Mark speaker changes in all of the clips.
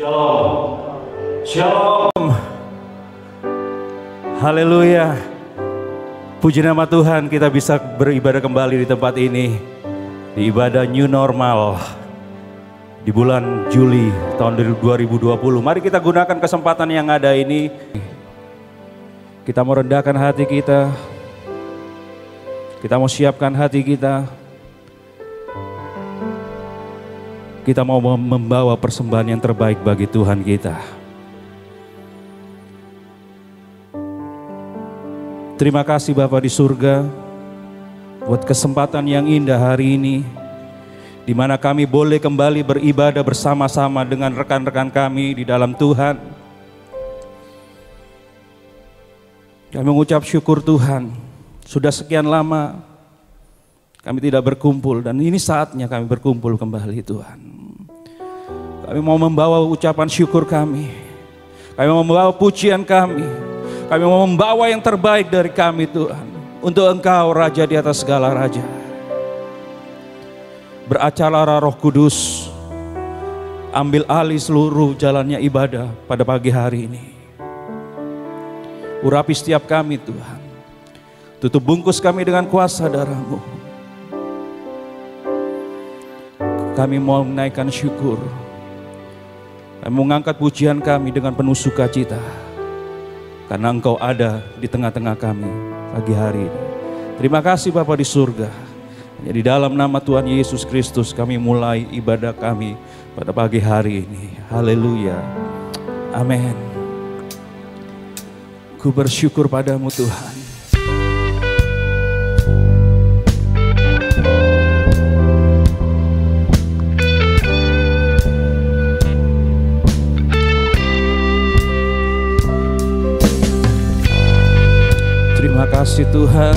Speaker 1: Shalom. Shalom. Haleluya. Puji nama Tuhan, kita bisa beribadah kembali di tempat ini. Di ibadah New Normal di bulan Juli tahun 2020. Mari kita gunakan kesempatan yang ada ini. Kita mau rendahkan hati kita. Kita mau siapkan hati kita. Kita mau membawa persembahan yang terbaik bagi Tuhan kita. Terima kasih Bapa di surga buat kesempatan yang indah hari ini, di mana kami boleh kembali beribadah bersama-sama dengan rekan-rekan kami di dalam Tuhan. Kami mengucap syukur Tuhan, sudah sekian lama kami tidak berkumpul dan ini saatnya kami berkumpul kembali Tuhan. Kami mau membawa ucapan syukur kami mau membawa pujian kami mau membawa yang terbaik dari kami Tuhan. Untuk Engkau Raja di atas segala raja. Beracara Roh Kudus, ambil alih seluruh jalannya ibadah pada pagi hari ini. Urapi setiap kami Tuhan. Tutup bungkus kami dengan kuasa darah-Mu. Kami mau menaikkan syukur. Kami mengangkat pujian kami dengan penuh sukacita. Karena Engkau ada di tengah-tengah kami pagi hari ini. Terima kasih Bapa di surga. Hanya di dalam nama Tuhan Yesus Kristus kami mulai ibadah kami pada pagi hari ini. Haleluya. Amin. Ku bersyukur padamu Tuhan. Terima kasih Tuhan.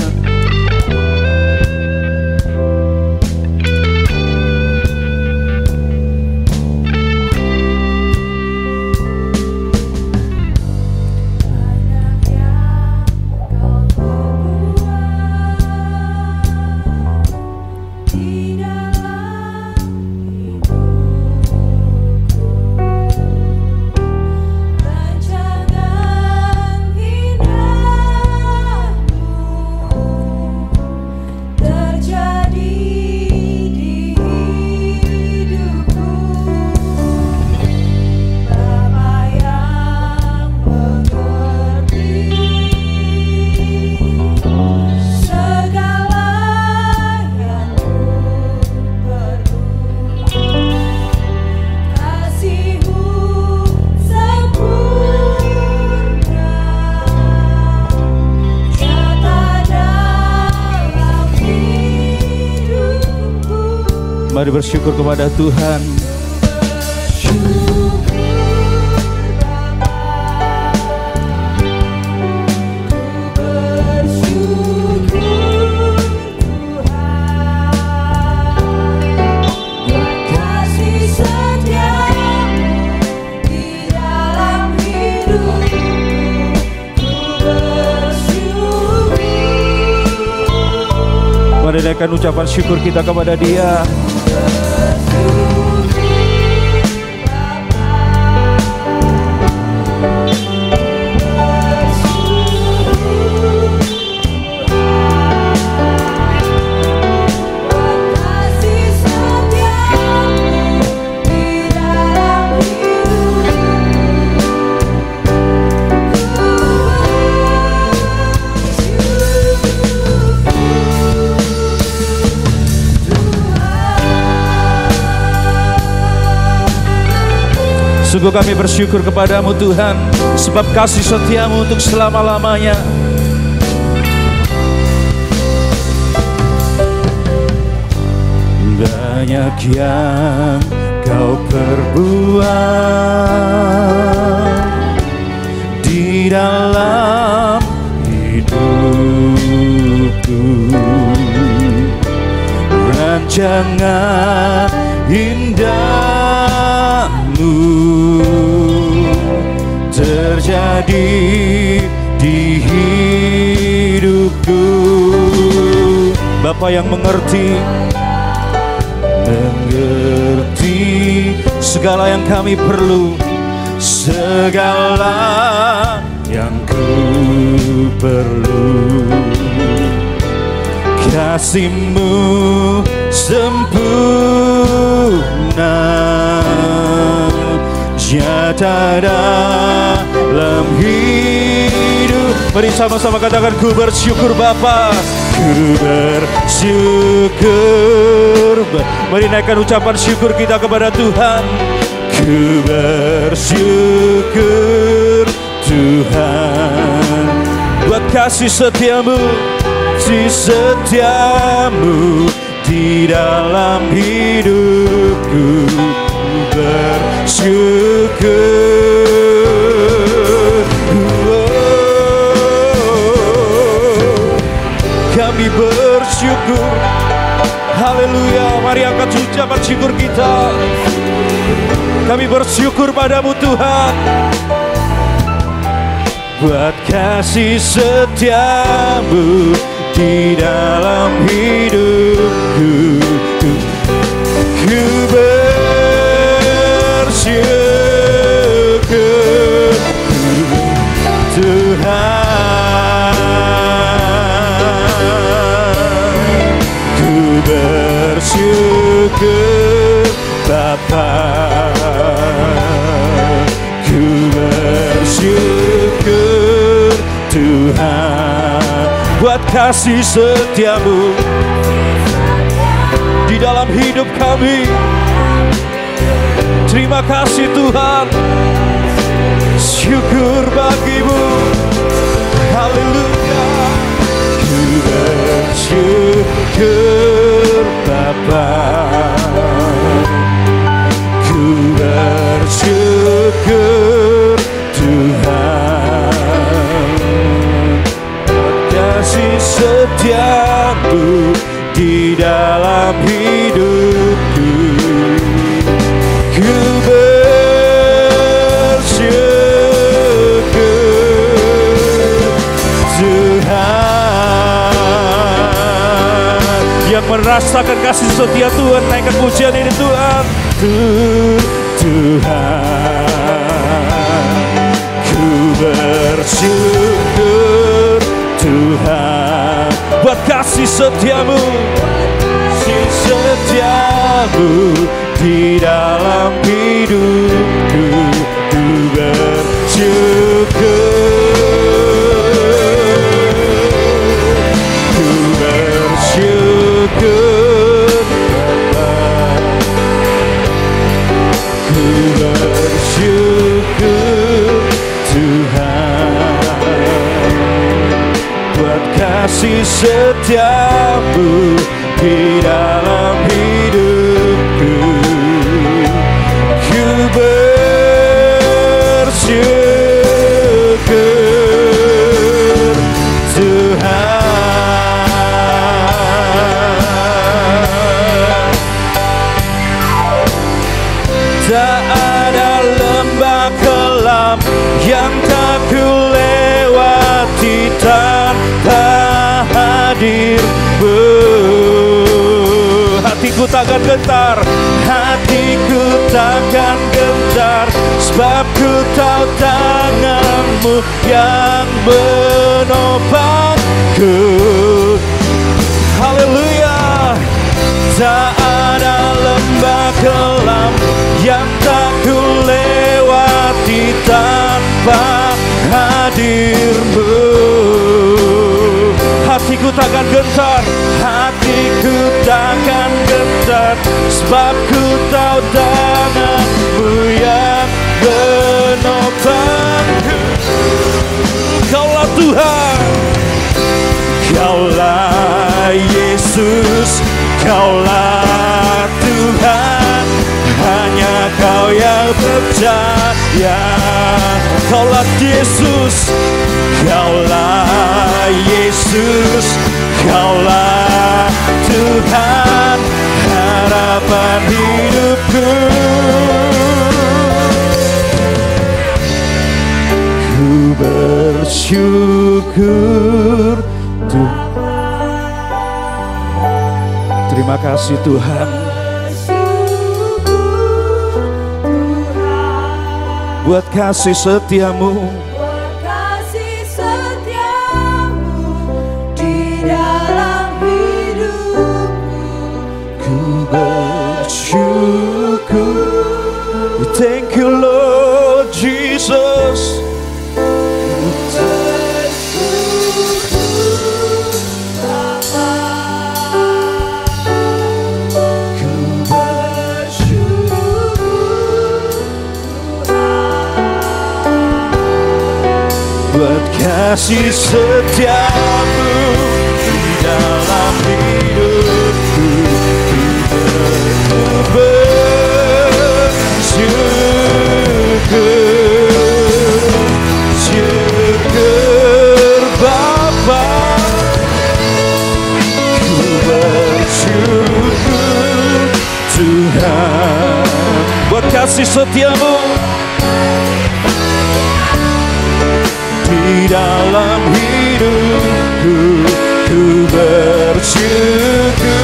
Speaker 1: Mari bersyukur kepada Tuhan. Mari naikkan ucapan syukur kita kepada Dia. Sungguh kami bersyukur kepadamu Tuhan, sebab kasih setiamu untuk selama-lamanya. Banyak yang kau perbuat di dalam hidupku. Rancangan indahmu terjadi di hidupku. Bapa yang mengerti segala yang kami perlu segala yang ku perlu. Kasih-Mu sempurna, nyata dalam hidup. Mari sama-sama katakan, ku bersyukur Bapa, ku bersyukur. Mari naikkan ucapan syukur kita kepada Tuhan. Ku bersyukur Tuhan, buat kasih setiamu, kasih setiamu di dalam hidupku. Bersyukur, kami bersyukur. Haleluya, mari angkat ucapan syukur kita. Kami bersyukur padamu Tuhan, buat kasih setiamu di dalam hidupku. Ku bersyukur Tuhan, ku bersyukur Bapa, ku bersyukur Tuhan, buat kasih setiamu di dalam hidup kami. Terima kasih Tuhan, syukur bagimu. Haleluya, ku bersyukur Bapa, ku bersyukur Tuhan, kasih setiamu di dalam hidupku. Ku bersyukur Tuhan, yang merasakan kasih setia Tuhan, naikkan pujian ini Tuhan. Tuhan, ku bersyukur Tuhan, buat kasih setiamu, kasih setiamu di dalam hidupku. Ku bersyukur, ku bersyukur Bapa, ku bersyukur Tuhan, buat kasih setiamu di dalam hidupku. Ku bersyukur Tuhan, tak ada lembah kelam yang tak ku lewati tanpa hadir-Mu. Hatiku takkan gentar, hatiku takkan gentar, sebab ku tahu tangan-Mu yang menopangku. Haleluya, tak ada lembah kelam yang tak ku lewati tanpa hadir-Mu. Hatiku takkan gentar, hatiku takkan gentar, sebab ku tahu tangan-Mu yang menopangku. Kaulah Tuhan, Kaulah Yesus, Kaulah Tuhan, hanya Kau yang percaya. Kaulah Yesus, Kaulah Yesus, Kaulah Tuhan, harapan hidupku. Ku bersyukur Tuhan. Terima kasih Tuhan. buat kasih setiamu,
Speaker 2: buat kasih setiamu di dalam hidupku.
Speaker 1: ku bersyukur. Thank you Lord Jesus. Buat kasih setiamu di dalam hidupku, ku bersyukur, syukur Bapa, ku bersyukur Tuhan. Buat kasih setiamu di dalam hidupku, ku bersyukur.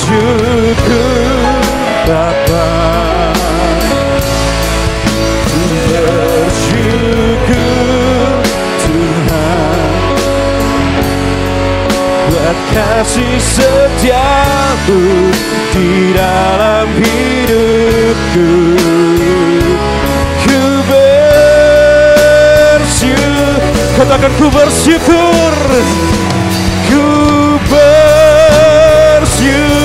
Speaker 1: Syukur Bapa, ku bersyukur Tuhan. Buat kasih setiamu di dalam hidupku, ku bersyukur. Katakan ku bersyukur, ku bersyukur.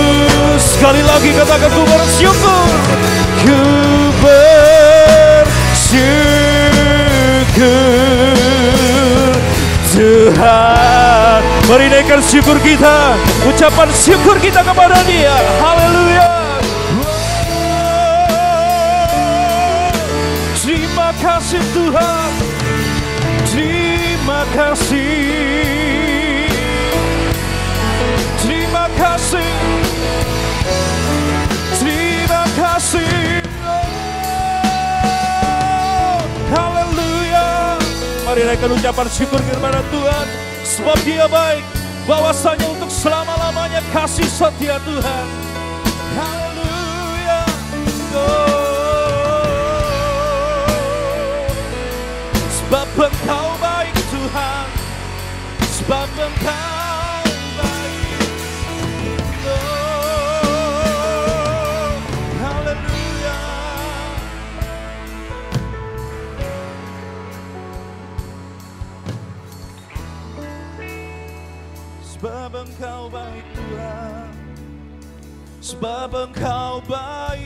Speaker 1: Sekali lagi katakan ku bersyukur, ku bersyukur Tuhan. Mari naikkan syukur kita, ucapan syukur kita kepada Dia. Haleluya. Terima kasih Tuhan, terima kasih, terima kasih, terima kasih. Haleluya. Mari naikkan ucapan syukur kepada Tuhan, sebab Dia baik, bahwasanya untuk selama-lamanya kasih setia Tuhan. Haleluya. Sebab Engkau baik Tuhan, sebab Engkau baik. Haleluya. Sebab Engkau baik Tuhan, sebab Engkau baik,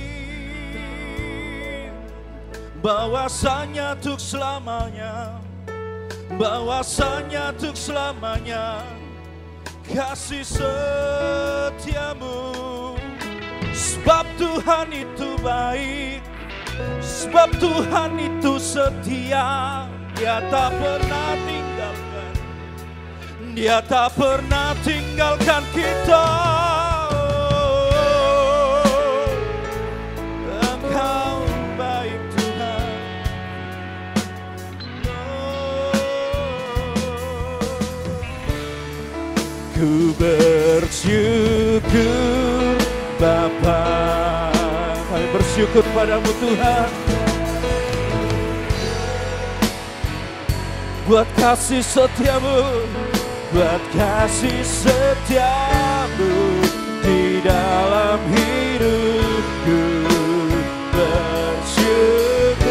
Speaker 1: bahwasanya untuk selamanya, bahwasanya untuk selamanya kasih setiamu. Sebab Tuhan itu baik, sebab Tuhan itu setia, Dia tak pernah tinggalkan, Dia tak pernah tinggalkan kita. Engkau baik Tuhan. Ku bersyukur Bapa, kami bersyukur padamu Tuhan, buat kasih setiamu, buat kasih setiamu di dalam hidupku. Bersyukur.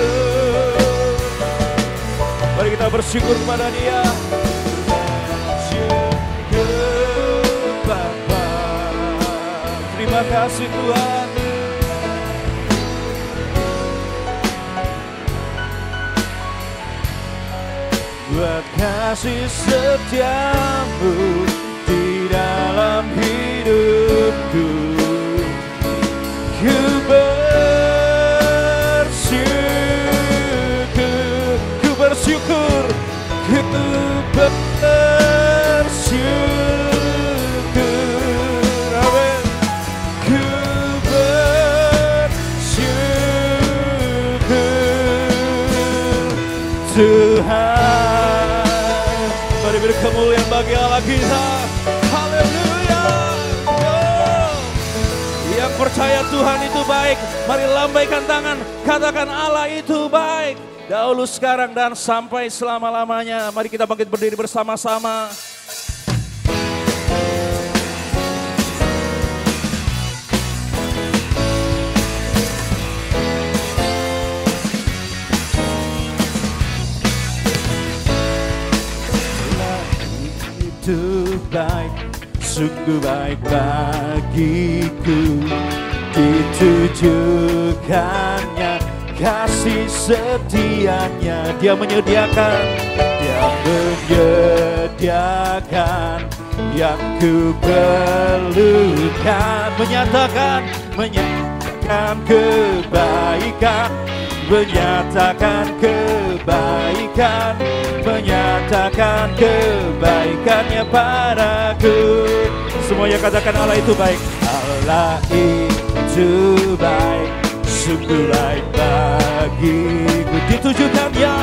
Speaker 1: Mari kita bersyukur kepada Dia. Bersyukur Bapa, terima kasih Tuhan. Buat kasih setiamu di dalam hidupku, ku bersyukur, ku bersyukur, ku bersyukur, amin. Ku bersyukur Tuhan. Mari beri kemuliaan bagi Allah kita. Haleluya. Yang percaya percaya Tuhan itu baik, mari lambaikan tangan, katakan Allah itu baik. Dahulu, sekarang, dan sampai selama-lamanya. Mari kita bangkit berdiri bersama-sama. Itu baik, sungguh baik bagiku, ditujukannya kasih setianya. Dia menyediakan yang ku perlukan, menyatakan kebaikan, menyatakan kebaikannya padaku. Semuanya katakan Allah itu baik. Allah itu baik, sungguh baik bagiku, ditujukannya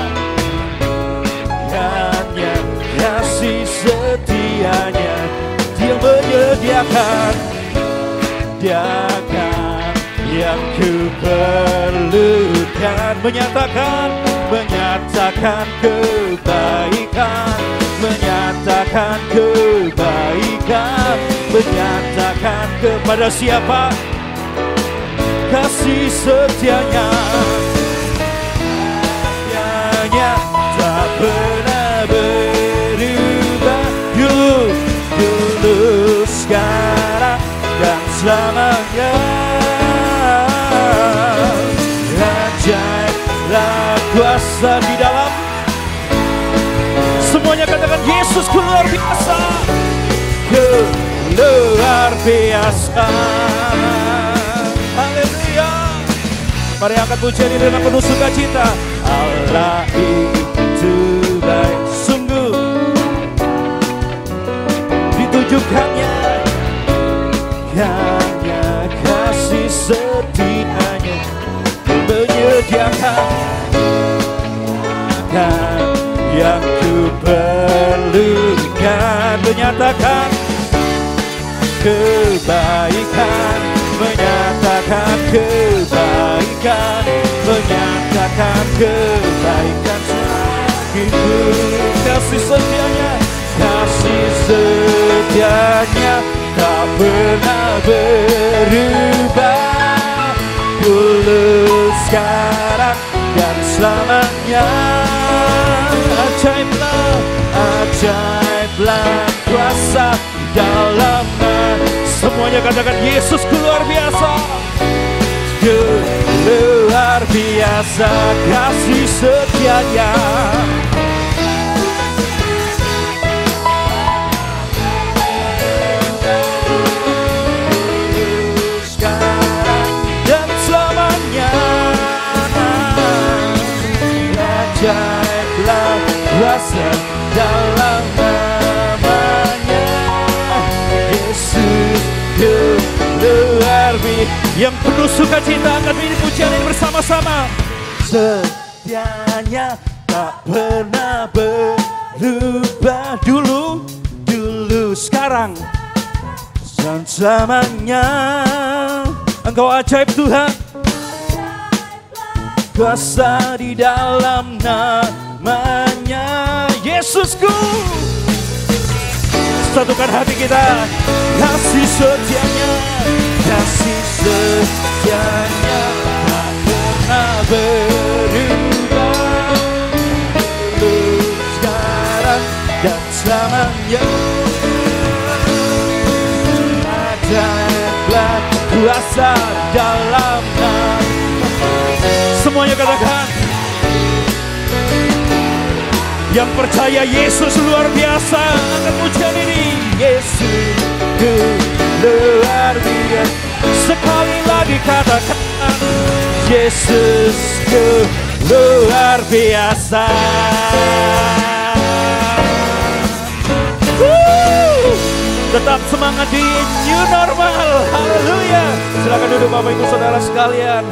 Speaker 1: kasih setianya. Dia menyediakan yang ku perlukan, menyatakan kebaikan, menyatakan kepada siapa? Kasih setianya, tak pernah berubah, dulu, sekarang, dan selamanya. Ajaiblah kuasa di dalam. Semuanya katakan Yesus luar biasa, luar biasa. Haleluya. Mari angkat pujian ini dengan penuh sukacita. Allah itu baik, sungguh ditujukannya hanya kasih setianya, menyediakan yang ku perlukan, menyatakan kebaikan, menyatakan kebaikan itu. Kasih setianya tak pernah berubah, dulu, sekarang, dan selamanya. Ajaiblah kuasa dalamnya. Semuanya katakan Yesus luar biasa, luar biasa kasih setianya. Sekarang dan selamanya. Ajaiblah kuasa dalam namanya Yesus, luar biasa. Yang penuh sukacita akan ini pujian ini bersama-sama. Setianya tak pernah berubah, dulu, sekarang, dan selamanya. Engkau ajaib Tuhan, kuasa di dalam namanya Yesusku. Satukan hati kita, kasih setianya tak pernah berubah, dulu, sekarang, dan selamanya. Ajaiblah kuasa dalam nama. Semuanya katakan, yang percaya Yesus luar biasa akan pujian ini. Yesus luar biasa. Sekali lagi katakan, Yesus luar biasa. Tetap semangat di new normal. Haleluya. Silakan duduk Bapak Ibu Saudara sekalian.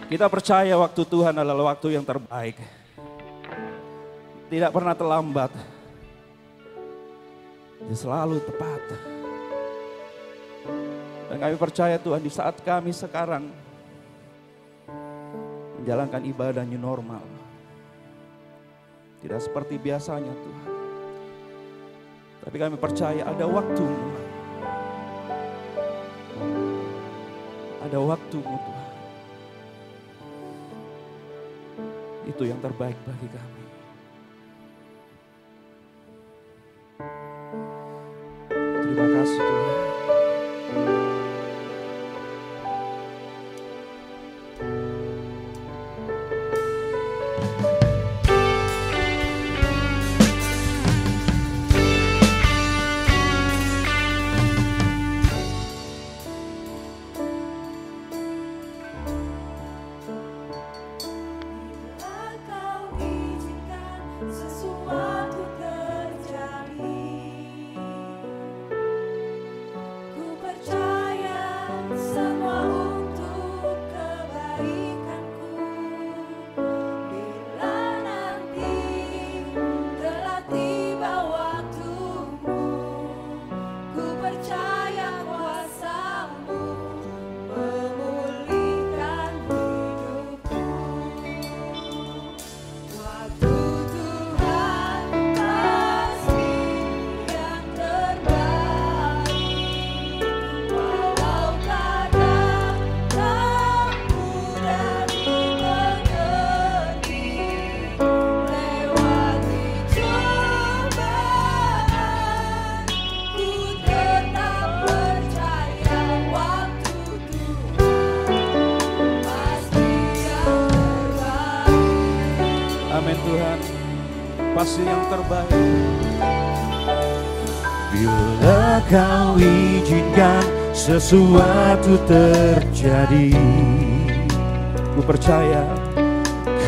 Speaker 1: Kita percaya waktu Tuhan adalah waktu yang terbaik. Tidak pernah terlambat. Dia selalu tepat. Dan kami percaya Tuhan, di saat kami sekarang menjalankan ibadah new normal, tidak seperti biasanya Tuhan, tapi kami percaya ada waktu-Mu. Ada waktu-Mu Tuhan. Itu yang terbaik bagi kami. Terima kasih Tuhan. Pasti yang terbaik.
Speaker 3: Bila Kau izinkan sesuatu terjadi,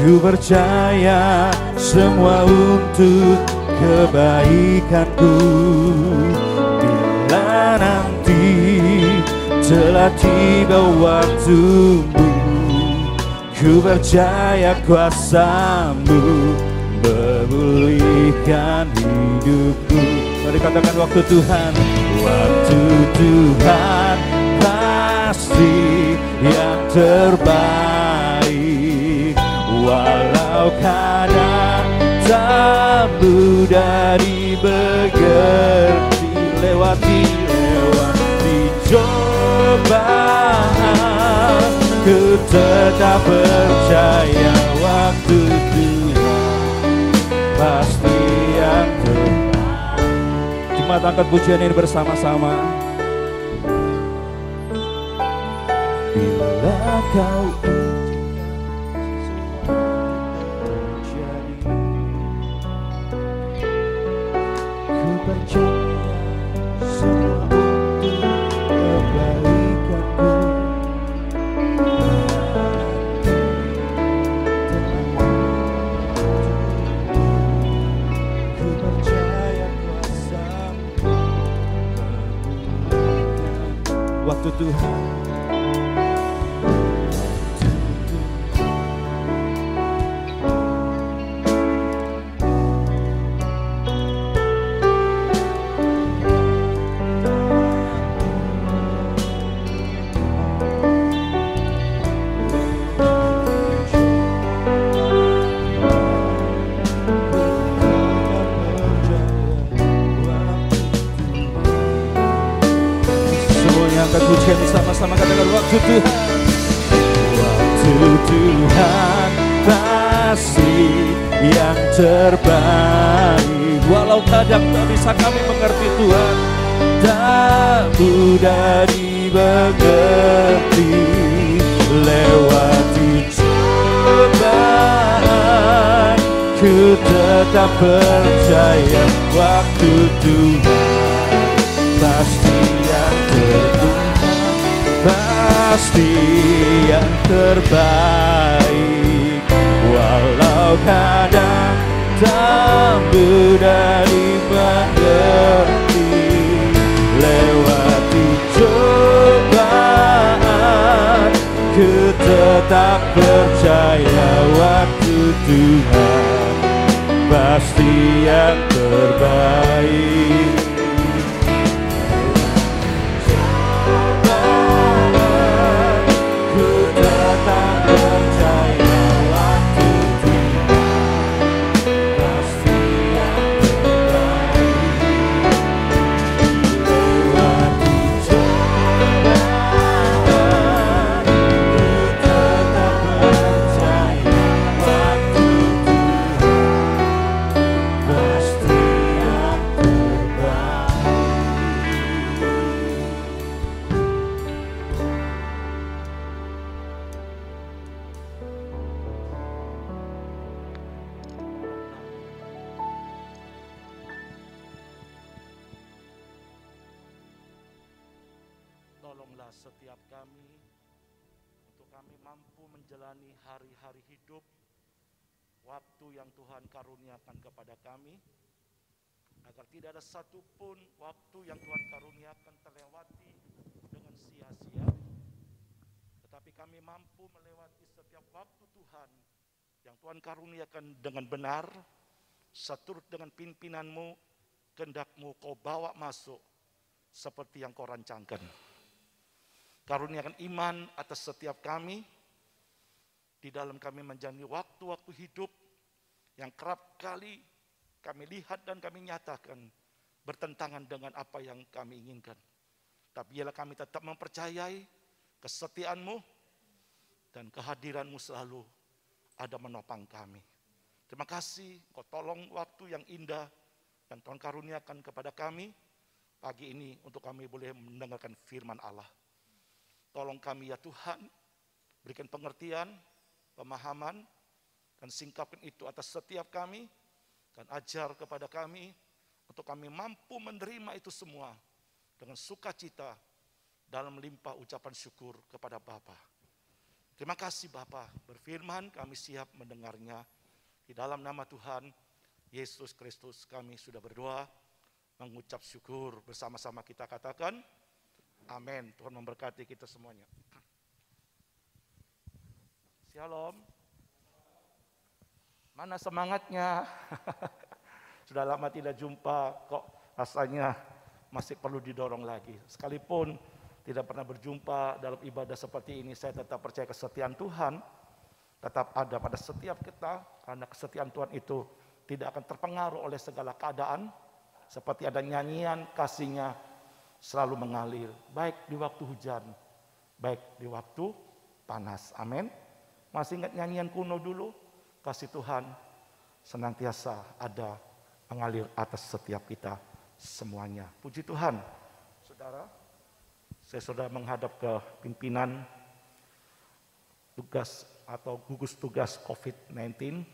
Speaker 1: Ku percaya
Speaker 3: semua untuk kebaikanku. Bila nanti telah tiba waktumu, ku percaya kuasa-Mu memulihkan hidupku.
Speaker 1: Mari katakan waktu Tuhan.
Speaker 3: Waktu Tuhan pasti yang terbaik, walau kadang tak mudah dimengerti. Lewati cobaan, ku tetap percaya waktu Tuhan pasti yang terbaik.
Speaker 1: Jemaat angkat pujian ini bersama-sama.
Speaker 3: Bila Kau izinkan sesuatu terjadi, ku percaya semua untuk kebaikanku. Ku percaya kuasa-Mu memulihkan
Speaker 1: Waktu Tuhan. Angkat pujian bersama-sama, katakan waktu Tuhan.
Speaker 3: Waktu Tuhan pasti yang terbaik,
Speaker 1: Walau kadang tak bisa kami mengerti Tuhan,
Speaker 3: tak mudah dimengerti. Lewati cobaan, ku tetap percaya waktu Tuhan pasti yang terbaik, pasti yang terbaik. Walau kadang tak mudah dimengerti. Lewati cobaan, ku tetap percaya waktu Tuhan pasti yang terbaik.
Speaker 4: setiap kami, untuk kami mampu menjalani hari-hari hidup, waktu yang Tuhan karuniakan kepada kami, agar tidak ada satupun waktu yang Tuhan karuniakan terlewati dengan sia-sia, tetapi kami mampu melewati setiap waktu Tuhan yang Tuhan karuniakan dengan benar, seturut dengan pimpinan-Mu, kehendak-Mu Kau bawa masuk seperti yang Kau rancangkan. Karuniakan iman atas setiap kami, di dalam kami menjalani waktu-waktu hidup yang kerap kali kami lihat dan kami nyatakan bertentangan dengan apa yang kami inginkan. Tapi biarlah kami tetap mempercayai kesetiaan-Mu dan kehadiran-Mu selalu ada menopang kami. Terima kasih, Kau tolong waktu yang indah yang Tuhan karuniakan kepada kami pagi ini untuk kami boleh mendengarkan firman Allah. Tolong kami ya Tuhan, berikan pengertian, pemahaman, dan singkapkan itu atas setiap kami, dan ajar kepada kami untuk kami mampu menerima itu semua dengan sukacita dalam limpah ucapan syukur kepada Bapa. Terima kasih Bapa, berfirman kami siap mendengarnya. Di dalam nama Tuhan Yesus Kristus kami sudah berdoa, mengucap syukur, bersama-sama kita katakan amin. Tuhan memberkati kita semuanya. Shalom. Mana semangatnya? Sudah lama tidak jumpa, kok rasanya masih perlu didorong lagi. Sekalipun tidak pernah berjumpa dalam ibadah seperti ini, saya tetap percaya kesetiaan Tuhan tetap ada pada setiap kita, karena kesetiaan Tuhan itu tidak akan terpengaruh oleh segala keadaan. Seperti ada nyanyian, kasih-Nya selalu mengalir, baik di waktu hujan, baik di waktu panas. Amin. Masih ingat nyanyian kuno dulu? Kasih Tuhan senantiasa ada mengalir atas setiap kita semuanya. Puji Tuhan. Saudara, saya sudah menghadap ke pimpinan tugas atau gugus tugas COVID-19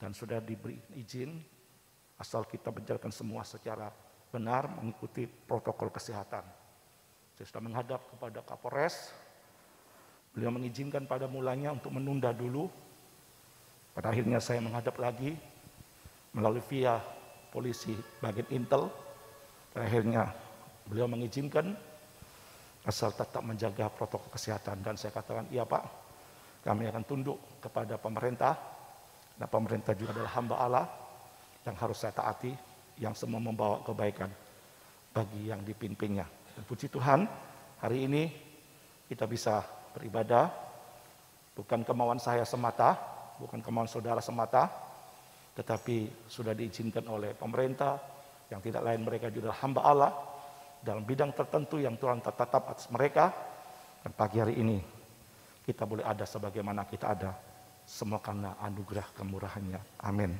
Speaker 4: dan sudah diberi izin asal kita menjalankan semua secara benar mengikuti protokol kesehatan. Saya sudah menghadap kepada Kapolres. Beliau mengizinkan pada mulanya untuk menunda dulu. Pada akhirnya saya menghadap lagi melalui via polisi bagian Intel. Pada akhirnya beliau mengizinkan asal tetap menjaga protokol kesehatan. Dan saya katakan, iya Pak, kami akan tunduk kepada pemerintah. Dan pemerintah juga adalah hamba Allah yang harus saya taati, yang semua membawa kebaikan bagi yang dipimpinnya. Dan puji Tuhan, hari ini kita bisa beribadah, bukan kemauan saya semata, bukan kemauan saudara semata, tetapi sudah diizinkan oleh pemerintah, yang tidak lain mereka juga adalah hamba Allah, dalam bidang tertentu yang Tuhan tetap atas mereka. Dan pagi hari ini kita boleh ada sebagaimana kita ada, semua karena anugerah kemurahan-Nya. Amin.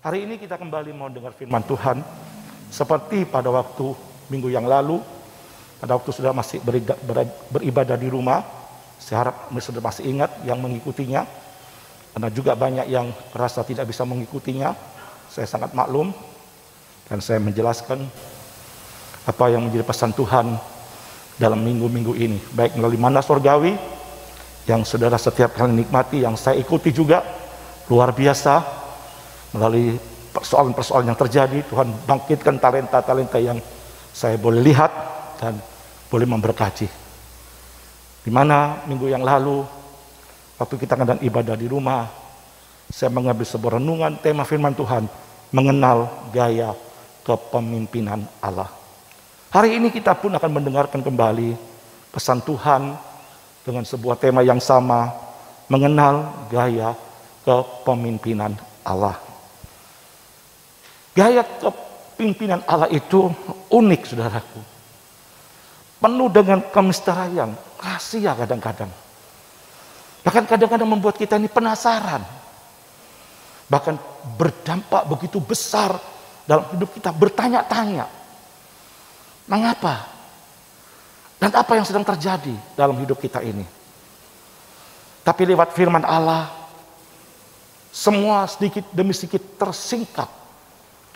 Speaker 4: Hari ini kita kembali mau dengar firman Tuhan, seperti pada waktu minggu yang lalu, pada waktu sudah masih beribadah di rumah. Saya harap sudah masih ingat yang mengikutinya, karena juga banyak yang merasa tidak bisa mengikutinya. Saya sangat maklum, dan saya menjelaskan apa yang menjadi pesan Tuhan dalam minggu-minggu ini, baik melalui Mana Surgawi yang saudara setiap kali nikmati, yang saya ikuti juga luar biasa. Melalui persoalan-persoalan yang terjadi, Tuhan bangkitkan talenta-talenta yang saya boleh lihat dan boleh memberkati. Di mana minggu yang lalu, waktu kita ngadain ibadah di rumah, saya mengambil sebuah renungan tema firman Tuhan, mengenal gaya kepemimpinan Allah. Hari ini kita pun akan mendengarkan kembali pesan Tuhan dengan sebuah tema yang sama, mengenal gaya kepemimpinan Allah. Gaya kepemimpinan Allah itu unik, saudaraku. Penuh dengan kemisterian, rahasia kadang-kadang. Bahkan kadang-kadang membuat kita ini penasaran. Bahkan berdampak begitu besar dalam hidup kita, bertanya-tanya. Mengapa? Dan apa yang sedang terjadi dalam hidup kita ini? Tapi lewat firman Allah, semua sedikit demi sedikit tersingkap.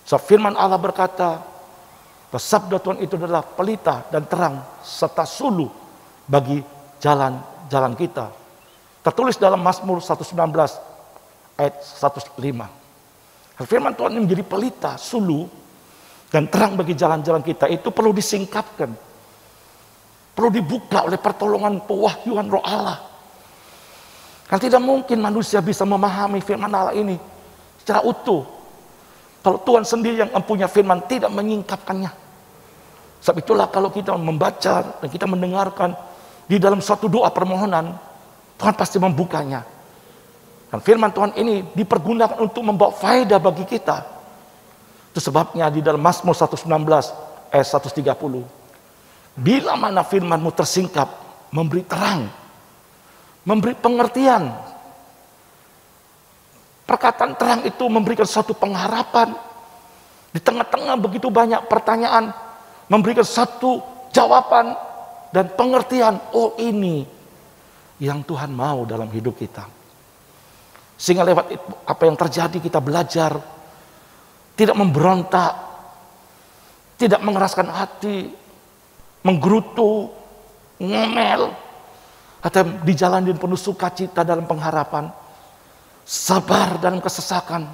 Speaker 4: So, firman Allah berkata, Sabda Tuhan itu adalah pelita dan terang serta suluh bagi jalan-jalan kita. Tertulis dalam Mazmur 119 ayat 105. Firman Tuhan ini menjadi pelita, suluh, dan terang bagi jalan-jalan kita. Itu perlu disingkapkan. Perlu dibuka oleh pertolongan pewahyuan Roh Allah. Kan tidak mungkin manusia bisa memahami firman Allah ini secara utuh kalau Tuhan sendiri yang mempunyai firman tidak menyingkapkannya. Sebab itulah kalau kita membaca dan kita mendengarkan di dalam suatu doa permohonan, Tuhan pasti membukanya. Dan firman Tuhan ini dipergunakan untuk membawa faedah bagi kita. Itu sebabnya di dalam Mazmur 119 ayat 130. Bila mana firman-Mu tersingkap, memberi terang, memberi pengertian. Perkataan terang itu memberikan suatu pengharapan. Di tengah-tengah begitu banyak pertanyaan, memberikan satu jawaban dan pengertian. Oh, ini yang Tuhan mau dalam hidup kita. Sehingga lewat itu, apa yang terjadi kita belajar tidak memberontak, tidak mengeraskan hati, menggerutu, ngomel, atau dijalanin penuh sukacita dalam pengharapan, sabar dalam kesesakan,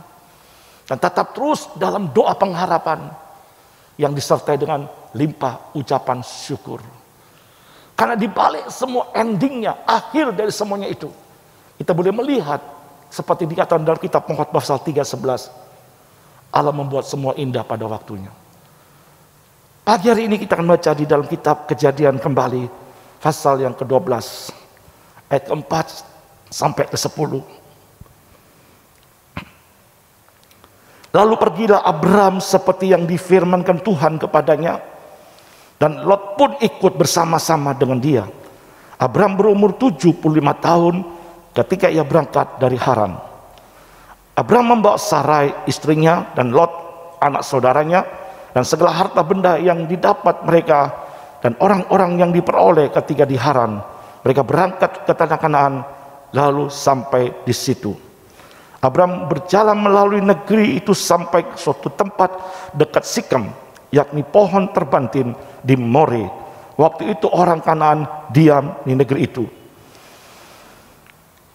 Speaker 4: dan tetap terus dalam doa pengharapan yang disertai dengan limpah ucapan syukur. Karena dibalik semua endingnya, akhir dari semuanya itu, kita boleh melihat seperti dikatakan dalam kitab Pengkhotbah pasal 3:11, Allah membuat semua indah pada waktunya. Pagi hari ini kita akan baca di dalam kitab Kejadian kembali, pasal yang ke-12, ayat ke-4 sampai ke-10. Lalu pergilah Abram seperti yang difirmankan Tuhan kepadanya, dan Lot pun ikut bersama-sama dengan dia. Abram berumur 75 tahun ketika ia berangkat dari Haran. Abram membawa Sarai istrinya dan Lot anak saudaranya dan segala harta benda yang didapat mereka dan orang-orang yang diperoleh ketika di Haran. Mereka berangkat ke tanah Kanaan lalu sampai di situ. Abram berjalan melalui negeri itu sampai ke suatu tempat dekat Sikem, yakni pohon terbantin di More. Waktu itu orang Kanaan diam di negeri itu.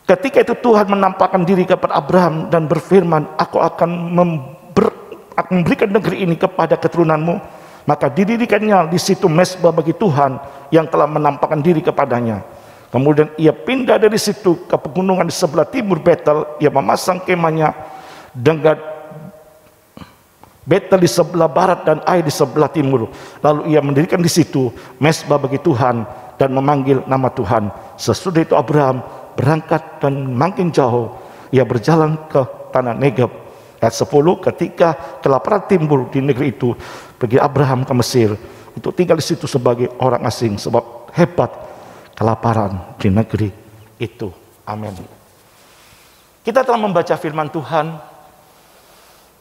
Speaker 4: Ketika itu Tuhan menampakkan diri kepada Abraham dan berfirman, aku akan memberikan negeri ini kepada keturunanmu. Maka didirikannya di situ mezbah bagi Tuhan yang telah menampakkan diri kepadanya. Kemudian ia pindah dari situ ke pegunungan di sebelah timur Betel. Ia memasang kemahnya dengan Betel di sebelah barat dan Ai di sebelah timur. Lalu ia mendirikan di situ mezbah bagi Tuhan dan memanggil nama Tuhan. Sesudah itu Abraham berangkat dan makin jauh. Ia berjalan ke tanah Negeb. Ayat 10, ketika kelaparan timbul di negeri itu, pergi Abraham ke Mesir untuk tinggal di situ sebagai orang asing, sebab hebat kelaparan di negeri itu. Amin. Kita telah membaca firman Tuhan,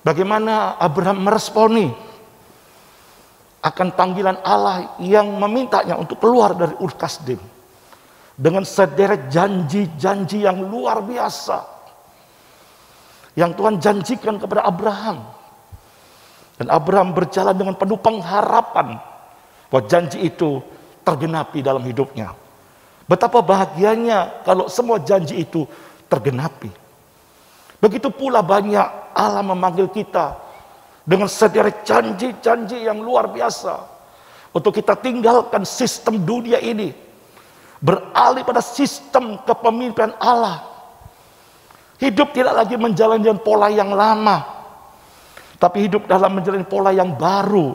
Speaker 4: bagaimana Abraham meresponi akan panggilan Allah yang memintanya untuk keluar dari Ur Kasdim dengan sederet janji-janji yang luar biasa yang Tuhan janjikan kepada Abraham. Dan Abraham berjalan dengan penuh pengharapan bahwa janji itu tergenapi dalam hidupnya. Betapa bahagianya kalau semua janji itu tergenapi. Begitu pula banyak Allah memanggil kita dengan sederet janji-janji yang luar biasa untuk kita tinggalkan sistem dunia ini, beralih pada sistem kepemimpinan Allah. Hidup tidak lagi menjalani pola yang lama, tapi hidup dalam menjalani pola yang baru,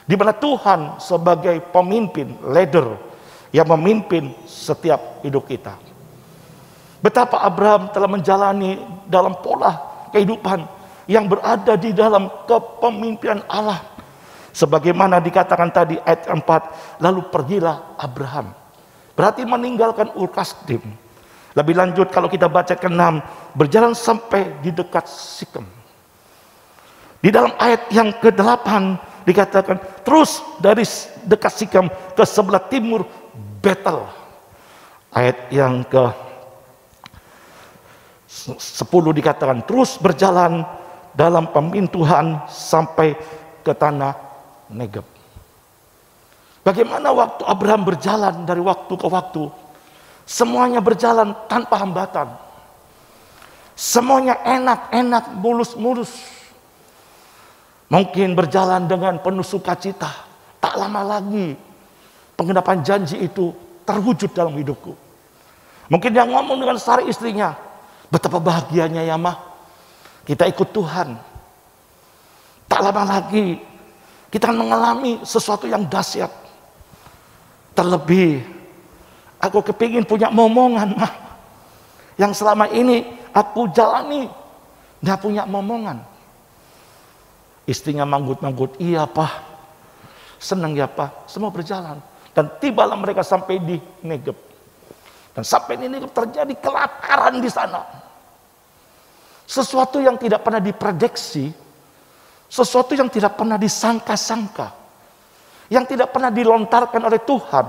Speaker 4: di mana Tuhan sebagai pemimpin, leader, yang memimpin setiap hidup kita. Betapa Abraham telah menjalani dalam pola kehidupan yang berada di dalam kepemimpinan Allah. Sebagaimana dikatakan tadi ayat 4, lalu pergilah Abraham. Berarti meninggalkan Ur Kasdim. Lebih lanjut kalau kita baca ke-6, berjalan sampai di dekat Sikem. Di dalam ayat yang ke-8 dikatakan terus dari dekat Sikem ke sebelah timur Betel. Ayat yang ke-10 dikatakan terus berjalan dalam pemimpin Tuhan sampai ke tanah Negeb. Bagaimana waktu Abraham berjalan dari waktu ke waktu, semuanya berjalan tanpa hambatan. Semuanya enak-enak, mulus-mulus. Mungkin berjalan dengan penuh sukacita. Tak lama lagi penggenapan janji itu terwujud dalam hidupku. Mungkin dia ngomong dengan Sari istrinya, betapa bahagianya ya mah, kita ikut Tuhan. Tak lama lagi kita akan mengalami sesuatu yang dahsyat. Terlebih aku kepingin punya momongan mah, yang selama ini aku jalani gak punya momongan. Istrinya manggut-manggut, iya Pak, senang ya Pak. Semua berjalan. Dan tibalah mereka sampai di Negeb. Dan sampai di Negeb terjadi kelaparan di sana. Sesuatu yang tidak pernah diprediksi, sesuatu yang tidak pernah disangka-sangka, yang tidak pernah dilontarkan oleh Tuhan.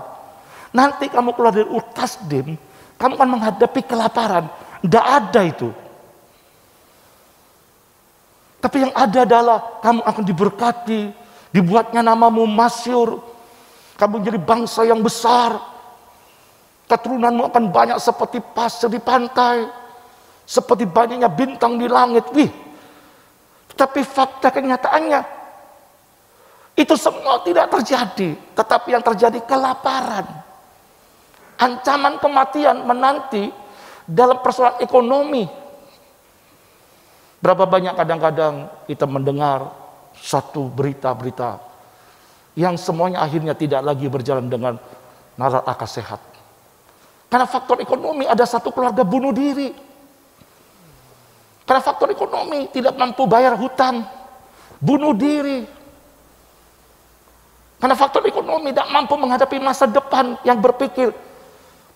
Speaker 4: Nanti kamu keluar dari Ur-Kasdim, kamu akan menghadapi kelaparan. Tidak ada itu. Tapi yang ada adalah kamu akan diberkati, dibuatnya namamu masyhur, kamu menjadi bangsa yang besar, keturunanmu akan banyak seperti pasir di pantai, seperti banyaknya bintang di langit. Wih, tapi fakta kenyataannya itu semua tidak terjadi, tetapi yang terjadi kelaparan, ancaman kematian menanti dalam persoalan ekonomi. Berapa banyak kadang-kadang kita mendengar satu berita-berita yang semuanya akhirnya tidak lagi berjalan dengan nalar akal sehat. Karena faktor ekonomi, ada satu keluarga bunuh diri. Karena faktor ekonomi tidak mampu bayar hutang, bunuh diri. Karena faktor ekonomi tidak mampu menghadapi masa depan yang berpikir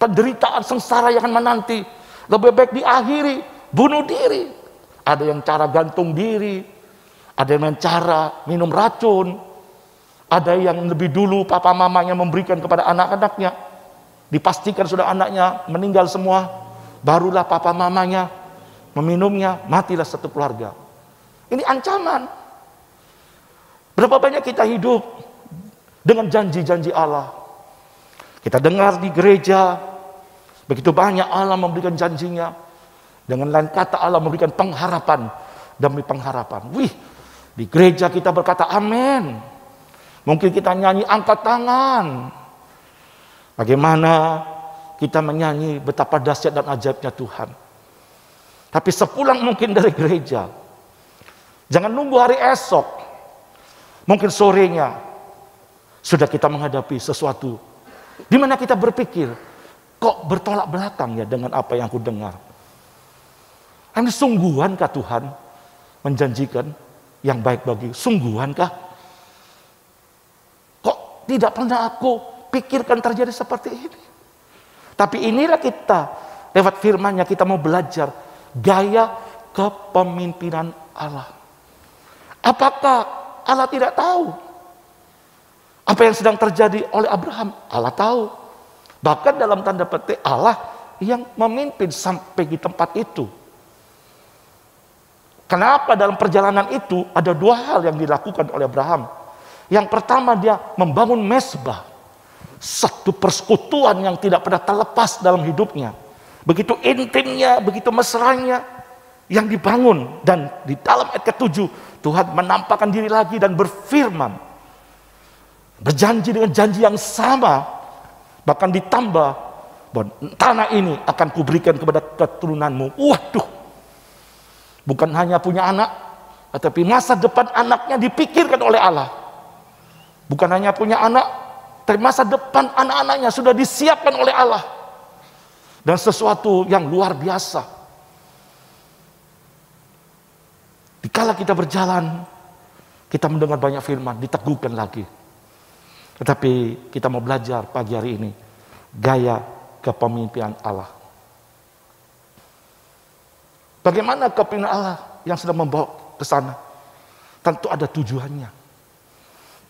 Speaker 4: penderitaan sengsara yang akan menanti, lebih baik diakhiri, bunuh diri. Ada yang cara gantung diri, ada yang cara minum racun, ada yang lebih dulu papa mamanya memberikan kepada anak-anaknya, dipastikan sudah anaknya meninggal semua, barulah papa mamanya meminumnya, matilah satu keluarga. Ini ancaman. Berapa banyak kita hidup dengan janji-janji Allah. Kita dengar di gereja, begitu banyak Allah memberikan janjinya. Dengan lain kata Allah memberikan pengharapan demi pengharapan. Wih, di gereja kita berkata amin. Mungkin kita nyanyi angkat tangan. Bagaimana kita menyanyi betapa dahsyat dan ajaibnya Tuhan. Tapi sepulang mungkin dari gereja, jangan nunggu hari esok. Mungkin sorenya sudah kita menghadapi sesuatu di mana kita berpikir, kok bertolak belakang ya dengan apa yang aku dengar. Ini sungguhankah Tuhan menjanjikan yang baik bagi? Sungguhankah? Kok tidak pernah aku pikirkan terjadi seperti ini? Tapi inilah kita, lewat firman-Nya kita mau belajar gaya kepemimpinan Allah. Apakah Allah tidak tahu apa yang sedang terjadi oleh Abraham? Allah tahu. Bahkan dalam tanda petik Allah yang memimpin sampai di tempat itu. Kenapa dalam perjalanan itu ada dua hal yang dilakukan oleh Abraham. Yang pertama, dia membangun mezbah, satu persekutuan yang tidak pernah terlepas dalam hidupnya. Begitu intimnya, begitu mesranya yang dibangun. Dan di dalam ayat ke-7 Tuhan menampakkan diri lagi dan berfirman, berjanji dengan janji yang sama, bahkan ditambah bahwa tanah ini akan kuberikan kepada keturunanmu. Waduh, bukan hanya punya anak, tetapi masa depan anaknya dipikirkan oleh Allah. Bukan hanya punya anak, tapi masa depan anak-anaknya sudah disiapkan oleh Allah. Dan sesuatu yang luar biasa. Dikala kita berjalan, kita mendengar banyak firman, diteguhkan lagi. Tetapi kita mau belajar pagi hari ini, gaya kepemimpinan Allah. Bagaimana kepemimpinan Allah yang sedang membawa ke sana? Tentu ada tujuannya.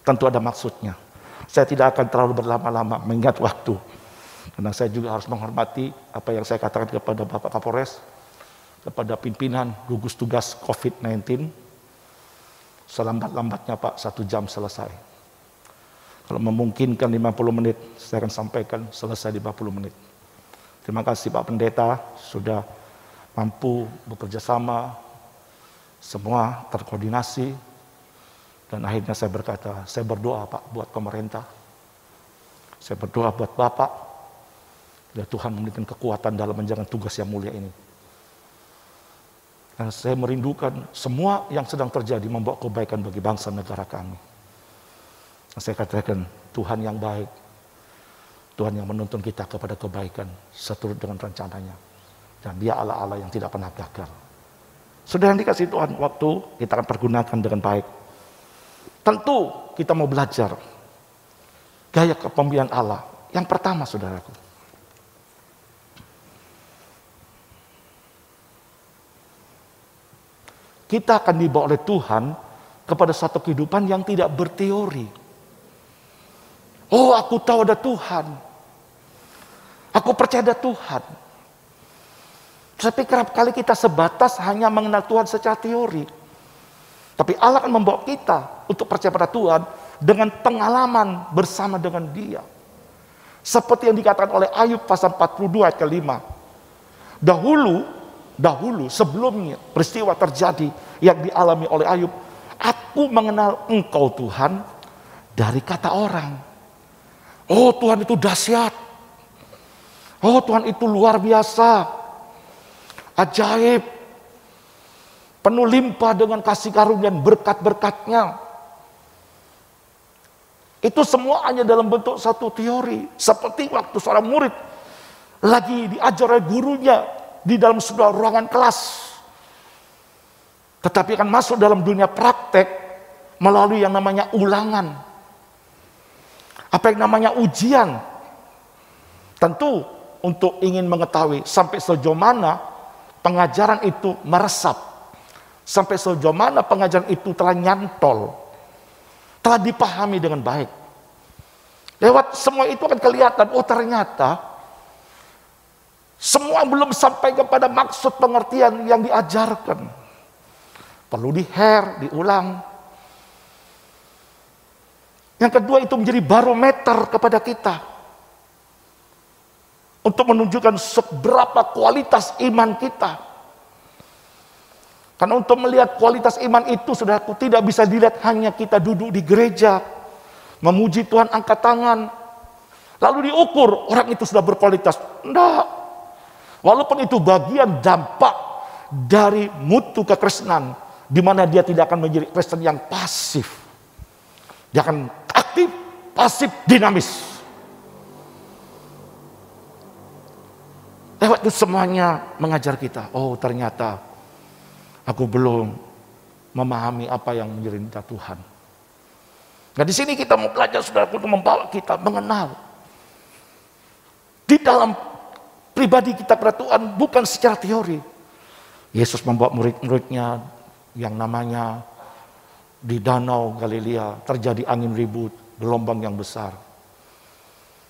Speaker 4: Tentu ada maksudnya. Saya tidak akan terlalu berlama-lama mengingat waktu. Karena saya juga harus menghormati apa yang saya katakan kepada Bapak Kapolres, kepada pimpinan gugus tugas COVID-19. Selambat-lambatnya Pak, 1 jam selesai. Kalau memungkinkan 50 menit, saya akan sampaikan selesai di 50 menit. Terima kasih Pak Pendeta sudah mampu bekerja sama, semua terkoordinasi, dan akhirnya saya berkata, saya berdoa Pak buat pemerintah, saya berdoa buat Bapak, ya Tuhan memberikan kekuatan dalam menjalankan tugas yang mulia ini. Dan saya merindukan semua yang sedang terjadi membawa kebaikan bagi bangsa negara kami. Saya katakan, Tuhan yang baik, Tuhan yang menuntun kita kepada kebaikan seturut dengan rencananya. Dan Dia Allah-Allah yang tidak pernah gagal. Sudah yang dikasih Tuhan waktu, kita akan pergunakan dengan baik. Tentu kita mau belajar gaya kepemimpinan Allah. Yang pertama, saudaraku, kita akan dibawa oleh Tuhan kepada satu kehidupan yang tidak berteori. Oh, aku tahu ada Tuhan. Aku percaya ada Tuhan. Tapi kerap kali kita sebatas hanya mengenal Tuhan secara teori. Tapi Allah akan membawa kita untuk percaya pada Tuhan dengan pengalaman bersama dengan Dia. Seperti yang dikatakan oleh Ayub pasal 42 ayat ke-5. Dahulu sebelumnya peristiwa terjadi yang dialami oleh Ayub, aku mengenal Engkau Tuhan dari kata orang. Oh, Tuhan itu dahsyat. Oh, Tuhan itu luar biasa. Ajaib. Penuh limpah dengan kasih karunia dan berkat-berkatnya. Itu semua hanya dalam bentuk satu teori. Seperti waktu seorang murid lagi diajar oleh gurunya di dalam sebuah ruangan kelas. Tetapi akan masuk dalam dunia praktek melalui yang namanya ulangan. Apa yang namanya ujian. Tentu untuk ingin mengetahui sampai sejauh mana pengajaran itu meresap. Sampai sejauh mana pengajaran itu telah nyantol. Telah dipahami dengan baik. Lewat semua itu akan kelihatan, oh ternyata semua belum sampai kepada maksud pengertian yang diajarkan. Perlu diulang. Yang kedua, itu menjadi barometer kepada kita untuk menunjukkan seberapa kualitas iman kita. Karena untuk melihat kualitas iman itu, saudaraku, tidak bisa dilihat hanya kita duduk di gereja, memuji Tuhan, angkat tangan, lalu diukur orang itu sudah berkualitas. Enggak. Walaupun itu bagian dampak dari mutu kekristenan, di mana dia tidak akan menjadi Kristen yang pasif. Dia akan aktif, pasif, dinamis. Lewat itu semuanya mengajar kita. Oh, ternyata aku belum memahami apa yang menjadi rencana Tuhan. Nah, di sini kita mau belajar, saudara, untuk membawa kita mengenal di dalam pribadi kita kepada Tuhan, bukan secara teori. Yesus membawa murid-muridnya yang namanya di Danau Galilea terjadi angin ribut, gelombang yang besar.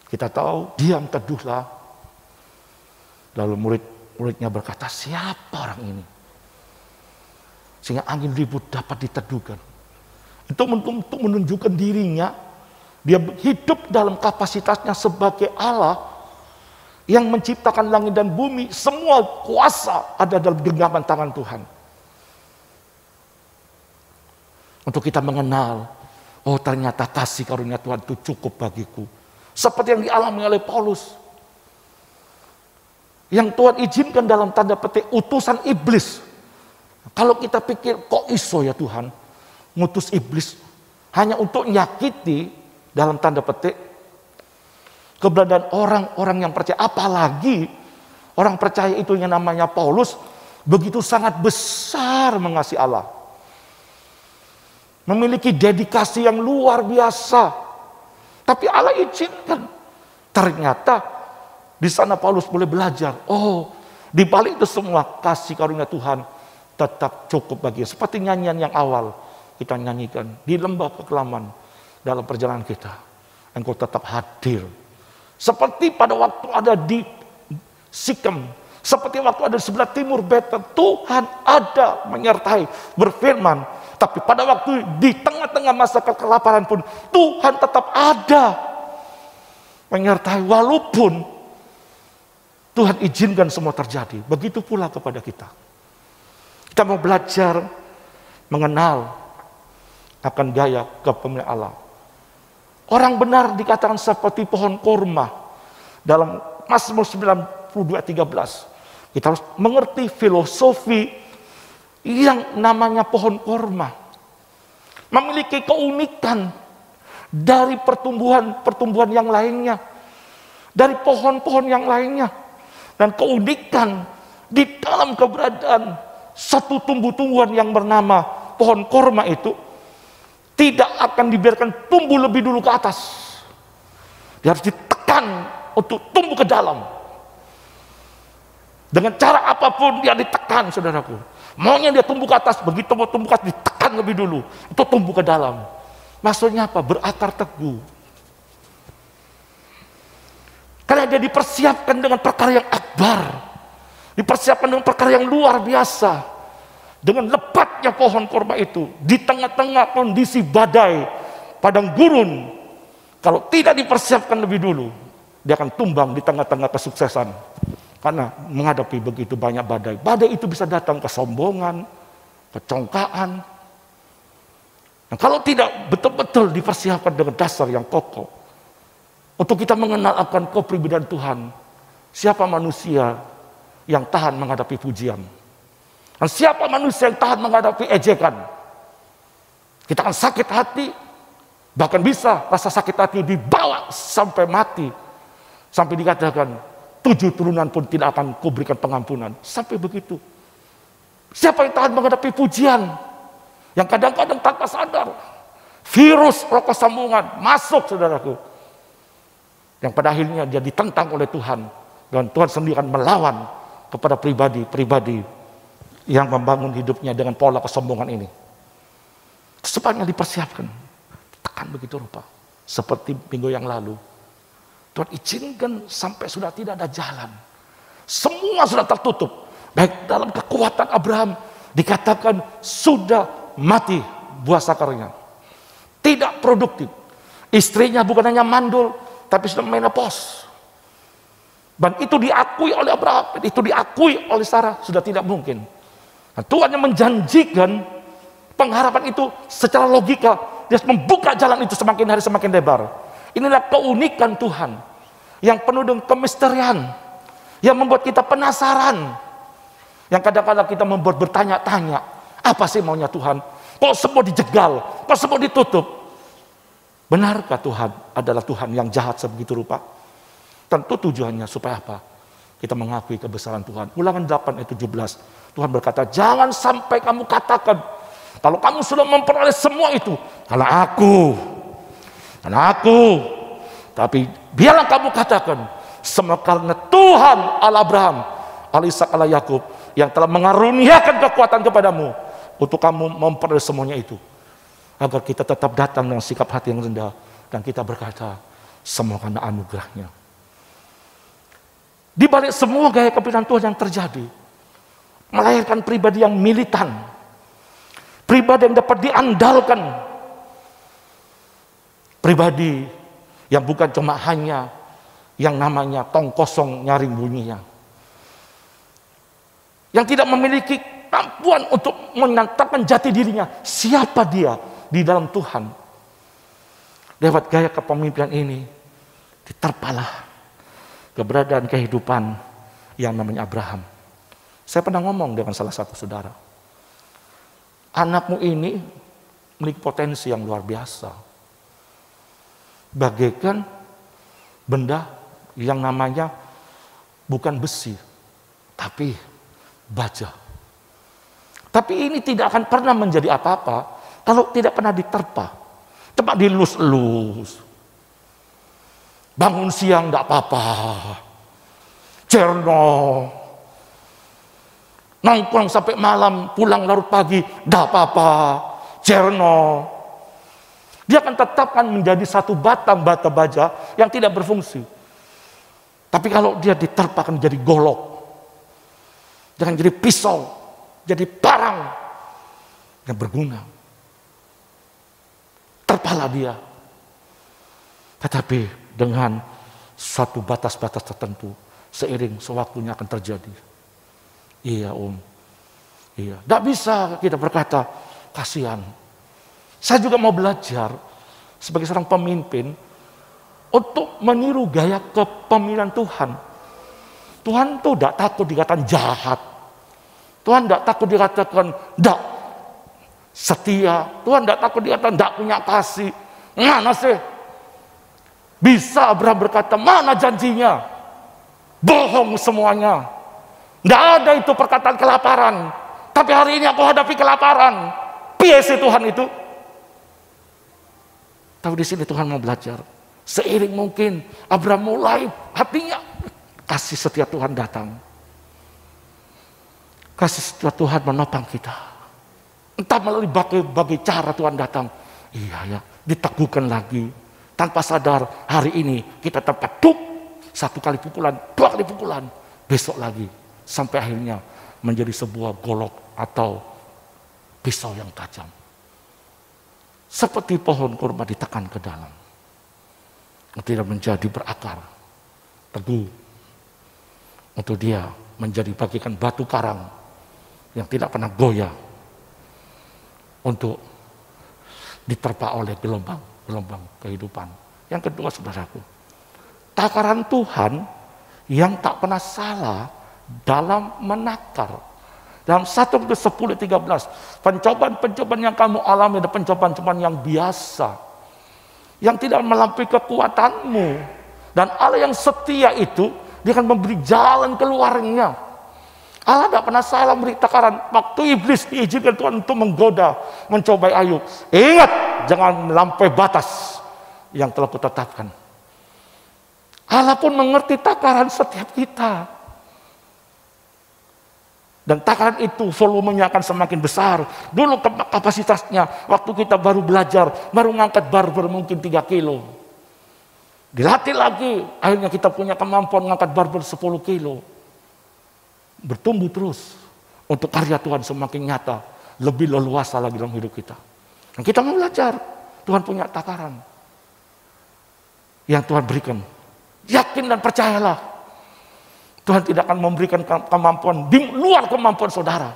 Speaker 4: Kita tahu, diam teduhlah. Lalu murid-muridnya berkata, siapa orang ini? Sehingga angin ribut dapat diteduhkan. Itu untuk menunjukkan dirinya, dia hidup dalam kapasitasnya sebagai Allah yang menciptakan langit dan bumi. Semua kuasa ada dalam genggaman tangan Tuhan. Untuk kita mengenal, oh ternyata kasih karunia Tuhan itu cukup bagiku. Seperti yang dialami oleh Paulus. Yang Tuhan izinkan dalam tanda petik utusan iblis. Kalau kita pikir, kok iso ya Tuhan ngutus iblis hanya untuk nyakiti dalam tanda petik keberadaan orang-orang yang percaya. Apalagi orang percaya itu yang namanya Paulus begitu sangat besar mengasihi Allah. Memiliki dedikasi yang luar biasa. Tapi Allah izinkan. Ternyata di sana Paulus boleh belajar. Oh, di balik itu semua kasih karunia Tuhan tetap cukup bagi. Seperti nyanyian yang awal kita nyanyikan di lembah kekelaman dalam perjalanan kita. Engkau tetap hadir. Seperti pada waktu ada di Sikem. Seperti waktu ada di sebelah timur Betel. Tuhan ada menyertai, berfirman. Tapi pada waktu di tengah-tengah masa kelaparan pun Tuhan tetap ada menyertai, walaupun Tuhan izinkan semua terjadi. Begitu pula kepada kita. Kita mau belajar mengenal akan gaya kepemilikan Allah. Orang benar dikatakan seperti pohon korma. Dalam Mazmur 92:13. Kita harus mengerti filosofi yang namanya pohon korma. Memiliki keunikan dari pertumbuhan yang lainnya. Dari pohon-pohon yang lainnya. Dan keunikan di dalam keberadaan satu tumbuh-tumbuhan yang bernama pohon korma itu tidak akan dibiarkan tumbuh lebih dulu ke atas. Dia harus ditekan untuk tumbuh ke dalam. Dengan cara apapun dia ditekan, saudaraku. Maunya dia tumbuh ke atas, begitu mau tumbuh ke atas ditekan lebih dulu untuk tumbuh ke dalam. Maksudnya apa? Berakar teguh. Karena dia dipersiapkan dengan perkara yang akbar. Dipersiapkan dengan perkara yang luar biasa. Dengan lebatnya pohon korma itu. Di tengah-tengah kondisi badai, padang gurun. Kalau tidak dipersiapkan lebih dulu, dia akan tumbang di tengah-tengah kesuksesan. Karena menghadapi begitu banyak badai. Badai itu bisa datang kesombongan, kecongkaan. Nah, kalau tidak betul-betul dipersiapkan dengan dasar yang kokoh. Untuk kita mengenal akan kepribadian Tuhan. Siapa manusia yang tahan menghadapi pujian? Dan siapa manusia yang tahan menghadapi ejekan? Kita akan sakit hati. Bahkan bisa rasa sakit hati dibawa sampai mati. Sampai dikatakan 7 turunan pun tidak akan kuberikan pengampunan. Sampai begitu. Siapa yang tahan menghadapi pujian? Yang kadang-kadang tanpa sadar. Virus rokok sambungan masuk, saudaraku. Yang pada akhirnya dia ditentang oleh Tuhan. Dan Tuhan sendiri akan melawan kepada pribadi-pribadi yang membangun hidupnya dengan pola kesombongan ini. Sepanjang dipersiapkan. Tekan begitu rupa. Seperti minggu yang lalu. Tuhan izinkan sampai sudah tidak ada jalan. Semua sudah tertutup. Baik dalam kekuatan Abraham dikatakan sudah mati buah sakarnya. Tidak produktif. Istrinya bukan hanya mandul, tapi sudah menopause. Dan itu diakui oleh Abraham, itu diakui oleh Sarah, sudah tidak mungkin. Nah, Tuhan yang menjanjikan pengharapan itu secara logika, dia membuka jalan itu semakin hari semakin lebar. Inilah keunikan Tuhan yang penuh dengan kemisterian, yang membuat kita penasaran, yang kadang-kadang kita membuat bertanya-tanya, apa sih maunya Tuhan? Kok semua dijegal? Kok semua ditutup? Benarkah Tuhan adalah Tuhan yang jahat sebegitu rupa? Tentu tujuannya supaya apa? Kita mengakui kebesaran Tuhan. Ulangan 8 ayat 17. Tuhan berkata, jangan sampai kamu katakan, kalau kamu sudah memperoleh semua itu, karena aku, tapi biarlah kamu katakan, semua karena Tuhan Allah Abraham, Allah Ishak, Allah Yakub, yang telah mengaruniakan kekuatan kepadamu, untuk kamu memperoleh semuanya itu. Agar kita tetap datang dengan sikap hati yang rendah, dan kita berkata, semua karena anugerahnya. Di balik semua gaya kepemimpinan Tuhan yang terjadi, melahirkan pribadi yang militan, pribadi yang dapat diandalkan, pribadi yang bukan cuma hanya yang namanya tong kosong nyaring bunyinya, yang tidak memiliki kemampuan untuk menantapkan jati dirinya, siapa dia di dalam Tuhan. Lewat gaya kepemimpinan ini diterpalah keberadaan kehidupan yang namanya Abraham. Saya pernah ngomong dengan salah satu saudara, anakmu ini memiliki potensi yang luar biasa. Bagaikan benda yang namanya bukan besi, tapi baja. Tapi ini tidak akan pernah menjadi apa-apa kalau tidak pernah diterpa. Coba dilus-lus. Bangun siang tidak apa-apa. Cerno. Nongkrong sampai malam, pulang larut pagi, tidak apa-apa. Cerno. Dia akan tetapkan menjadi satu batang bata baja yang tidak berfungsi. Tapi kalau dia diterpa akan menjadi golok. Jangan jadi pisau, jadi parang yang berguna. terpala dia. Tetapi dengan suatu batas-batas tertentu, seiring sewaktunya akan terjadi. Iya Om, iya. Tidak bisa kita berkata, kasihan. Saya juga mau belajar sebagai seorang pemimpin untuk meniru gaya kepemimpinan Tuhan. Tuhan tuh tidak takut dikatakan jahat. Tuhan tidak takut dikatakan tidak setia. Tuhan tidak takut dikatakan tidak punya kasih. Mana sih? Bisa Abraham berkata, mana janjinya? Bohong semuanya. Tidak ada itu perkataan kelaparan. Tapi hari ini aku hadapi kelaparan. Biasa Tuhan itu. Tapi di sini Tuhan mau belajar. Seiring mungkin Abraham mulai hatinya, kasih setia Tuhan datang. Kasih setia Tuhan menopang kita. Entah melalui berbagai cara Tuhan datang. Iya ya, diteguhkan lagi. Tanpa sadar hari ini kita tempat duk. 1 kali pukulan, 2 kali pukulan. Besok lagi. Sampai akhirnya menjadi sebuah golok atau pisau yang tajam. Seperti pohon kurma ditekan ke dalam. Tidak menjadi berakar, teguh. Untuk dia menjadi bagikan batu karang yang tidak pernah goyah. Untuk diterpa oleh gelombang kehidupan. Yang kedua saudaraku, takaran Tuhan yang tak pernah salah dalam menakar. Dalam 1 Korintus 10:13, pencobaan-pencobaan yang kamu alami adalah pencobaan-pencobaan yang biasa. Yang tidak melampaui kekuatanmu. Dan Allah yang setia itu, dia akan memberi jalan keluarnya. Allah tidak pernah salah memberi takaran. Waktu iblis diizinkan Tuhan untuk menggoda, mencobai Ayub. Ingat, jangan melampaui batas yang telah kutetapkan. Allah pun mengerti takaran setiap kita. Dan takaran itu volumenya akan semakin besar. Dulu kapasitasnya, waktu kita baru belajar, baru ngangkat barbel mungkin 3 kilo. Dilatih lagi, akhirnya kita punya kemampuan ngangkat barbel 10 kilo. Bertumbuh terus. Untuk karya Tuhan semakin nyata, lebih leluasa lagi dalam hidup kita. Dan kita mau belajar, Tuhan punya takaran. Yang Tuhan berikan. Yakin dan percayalah. Tuhan tidak akan memberikan kemampuan di luar kemampuan saudara.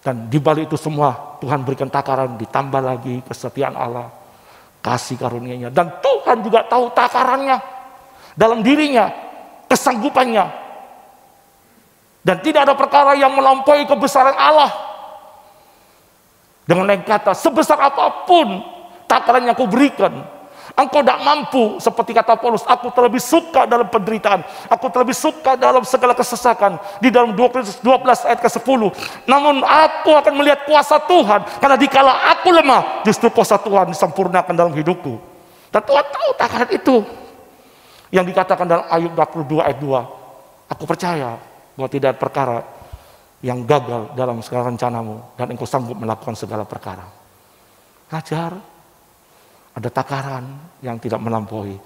Speaker 4: Dan di balik itu semua Tuhan berikan takaran, ditambah lagi kesetiaan Allah, kasih karunia-Nya. Dan Tuhan juga tahu takarannya dalam dirinya, kesanggupannya. Dan tidak ada perkara yang melampaui kebesaran Allah. Dengan lain kata, sebesar apapun takaran yang kau berikan, engkau tidak mampu, seperti kata Paulus, aku terlebih suka dalam penderitaan, aku terlebih suka dalam segala kesesakan. Di dalam 2 Korintus 12 ayat ke-10. Namun aku akan melihat kuasa Tuhan, karena dikala aku lemah, justru kuasa Tuhan disempurnakan dalam hidupku. Dan Tuhan tahu takaran itu. Yang dikatakan dalam Ayub 22 ayat 2. Aku percaya bahwa tidak ada perkara yang gagal dalam segala rencanamu, dan engkau sanggup melakukan segala perkara. Belajar. Ada takaran yang tidak melampaui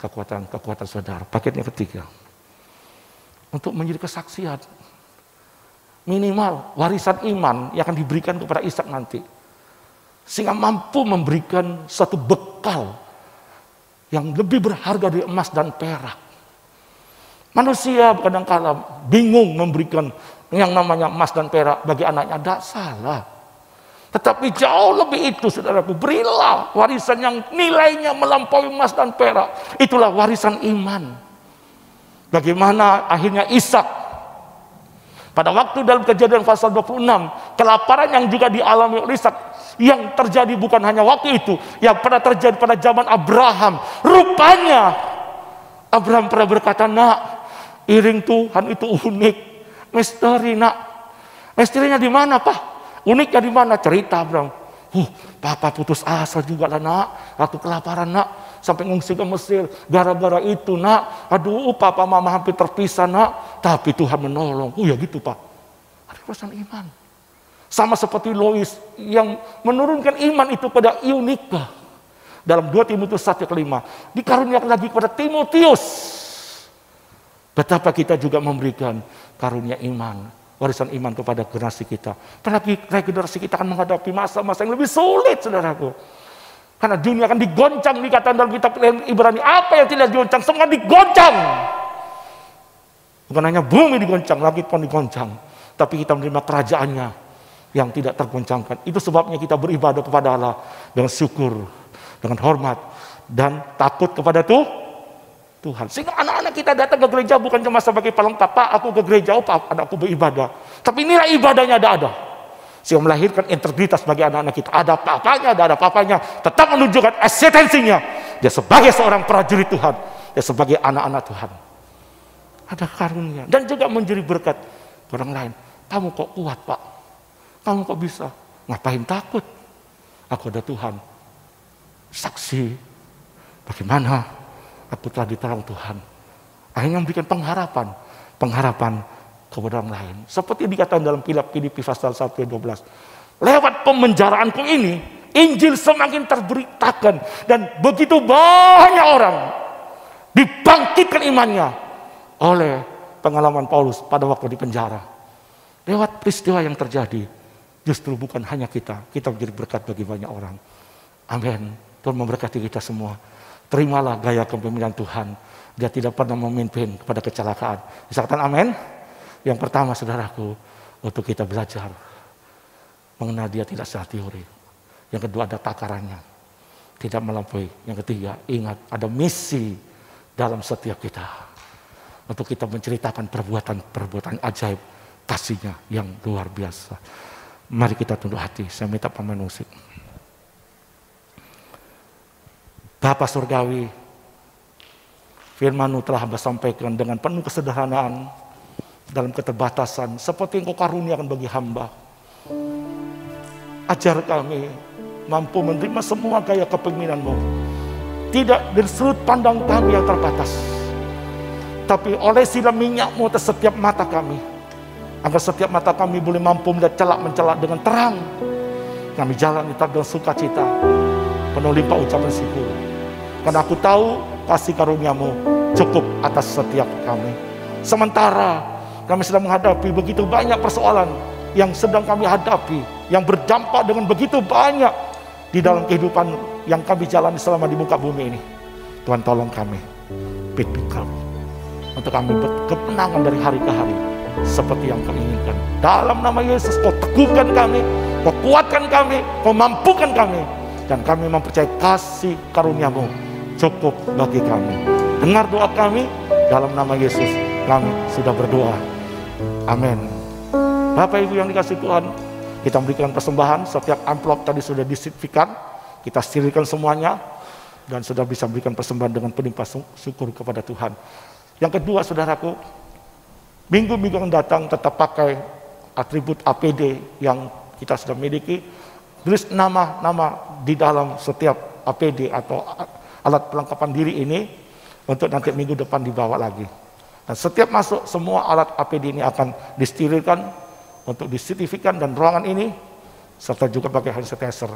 Speaker 4: kekuatan saudara. Paket yang ketiga. Untuk menjadi kesaksian. Minimal warisan iman yang akan diberikan kepada Ishak nanti. Sehingga mampu memberikan satu bekal yang lebih berharga dari emas dan perak. Manusia kadang-kadang bingung memberikan yang namanya emas dan perak bagi anaknya. Tidak salah. Tetapi jauh lebih itu saudaraku, berilah warisan yang nilainya melampaui emas dan perak. Itulah warisan iman. Bagaimana akhirnya Ishak pada waktu dalam Kejadian pasal 26, kelaparan yang juga dialami oleh Ishak, yang terjadi bukan hanya waktu itu, yang pernah terjadi pada zaman Abraham. Rupanya Abraham pernah berkata, nak, iring Tuhan itu unik, misteri nak. Misterinya di mana Pak? Uniknya di mana? Cerita Abraham. Papa putus asa juga lah nak. Waktu kelaparan nak. Sampai ngungsi ke Mesir. Gara-gara itu nak. Aduh papa mama hampir terpisah nak. Tapi Tuhan menolong. Ya gitu Pak. Ada urusan iman. Sama seperti Lois. Yang menurunkan iman itu pada Eunika. Dalam 2 Timotius 1:5. Dikaruniakan lagi kepada Timotius. Betapa kita juga memberikan karunia iman. Warisan iman kepada generasi kita. Apalagi generasi kita akan menghadapi masa-masa yang lebih sulit, saudaraku. Karena dunia akan digoncang, dikatakan dalam kitab Ibrani. Apa yang tidak digoncang, semua digoncang. Bukan hanya bumi digoncang, langit pun digoncang. Tapi kita menerima kerajaannya yang tidak tergoncangkan. Itu sebabnya kita beribadah kepada Allah dengan syukur, dengan hormat, dan takut kepada Tuhan. Sehingga anak-anak kita datang ke gereja bukan cuma sebagai pelengkap. Pak, aku ke gereja, Pak, anakku beribadah. Tapi nilai ibadahnya ada. Sehingga melahirkan integritas bagi anak-anak kita. Ada apa-apanya. Tetap menunjukkan eksistensinya. Dia sebagai seorang prajurit Tuhan. Dia sebagai anak-anak Tuhan. Ada karunia. Dan juga menjadi berkat orang lain. Kamu kok kuat, Pak? Kamu kok bisa? Ngapain takut? Aku ada Tuhan. Saksi. Bagaimana aku telah diterang Tuhan. Akhirnya memberikan pengharapan. Pengharapan kepada orang lain. Seperti dikatakan dalam Filipi pasal 1 ayat 12. Lewat pemenjaraanku ini, Injil semakin terberitakan. Dan begitu banyak orang dibangkitkan imannya oleh pengalaman Paulus pada waktu di penjara. Lewat peristiwa yang terjadi, justru bukan hanya kita menjadi berkat bagi banyak orang. Amin. Tuhan memberkati kita semua. Terimalah gaya kepemimpinan Tuhan. Dia tidak pernah memimpin kepada kecelakaan. Bisa katakan amin? Yang pertama, saudaraku, untuk kita belajar mengenal dia tidak secara teori. Yang kedua, ada takarannya. Tidak melampaui. Yang ketiga, ingat ada misi dalam setiap kita. Untuk kita menceritakan perbuatan ajaib kasihnya yang luar biasa. Mari kita tunduk hati. Saya minta pemain musik. Bapa Surgawi, firman-Mu telah hamba sampaikan dengan penuh kesederhanaan dalam keterbatasan seperti Engkau karuniakan bagi hamba. Ajar kami mampu menerima semua gaya kepemimpinan-Mu, tidak dari sudut pandang kami yang terbatas, tapi oleh sinar minyak-Mu atas setiap mata kami, agar setiap mata kami boleh mampu melihat celak-mencelak dengan terang. Kami jalan tetap dengan sukacita, penuh limpah ucapan syukur. Karena aku tahu kasih karunia-Mu cukup atas setiap kami. Sementara kami sedang menghadapi begitu banyak persoalan yang sedang kami hadapi, yang berdampak dengan begitu banyak di dalam kehidupan yang kami jalani selama di muka bumi ini. Tuhan tolong kami, pimpin kami, untuk kami berkemenangan dari hari ke hari seperti yang Kau inginkan. Dalam nama Yesus, Kau teguhkan kami, Kau kuatkan kami, Kau mampukan kami, dan kami mempercayai kasih karunia-Mu cukup bagi kami. Dengar doa kami, dalam nama Yesus kami sudah berdoa. Amin. Bapak Ibu yang dikasihi Tuhan, kita memberikan persembahan. Setiap amplop tadi sudah disertifikan, kita sterilkan semuanya, dan sudah bisa memberikan persembahan dengan pelimpah syukur kepada Tuhan. Yang kedua, saudaraku, minggu-minggu yang datang tetap pakai atribut APD yang kita sudah miliki. Tulis nama-nama di dalam setiap APD atau alat perlengkapan diri ini, untuk nanti minggu depan dibawa lagi. Dan setiap masuk, semua alat APD ini akan disterilkan untuk disertifikan, dan ruangan ini serta juga pakai hand sanitizer